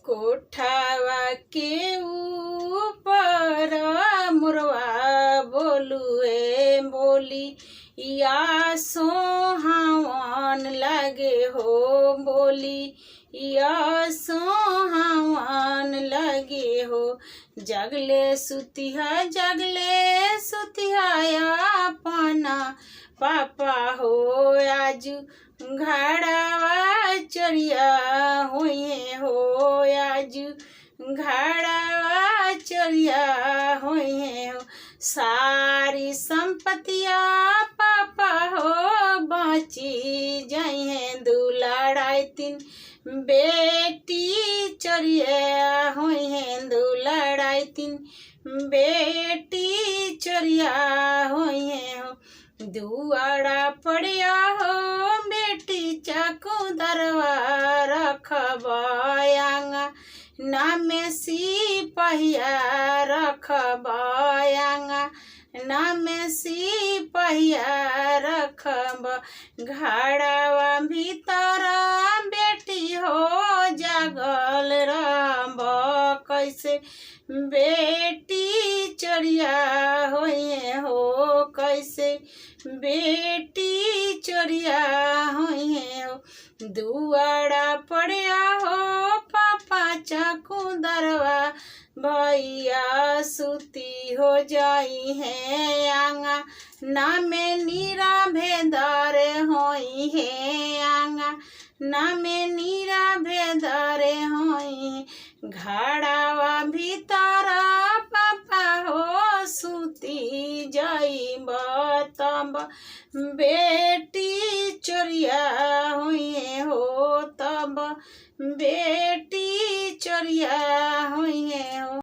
कोठावा के ऊपर मुरवा बोलुए बोली या सोहावन लगे हो बोली या सोहावन लगे हो। जगले सुतिहा अपना पापा हो आजू घाड़ावा चढ़िया हुए हो आजू घाड़ावा चढ़िया हुए हो। सारी संपत्तिया पापा हो बाची जाइए दुलाड़ाई तीन बेटी चढ़िया हुए दुलाड़ाई तीन बेटी चढ़िया हुए हो। दुआड़ा पड़िया हो बेटी चाकू दरवा रखबायांगा नामे सिपहिया रखबायांगा नामे सिपहिया रखब। घाड़ावा भीतर बेटी हो जागल रहब कैसे बेटी चढ़िया होइए हो कैसे बेटी चढ़िया होइए हो। दुआड़ा पड़िया हो पापा चाकू दरवा भैया सुती हो जाई है आंगा नामे नीरा भेदार होई है आंगा नामे नीरा भेदार होई। घाड़ावा भीतर पापा हो सुती जाई तब बेटी चोरिया हुई हो तब बेटी चोरिया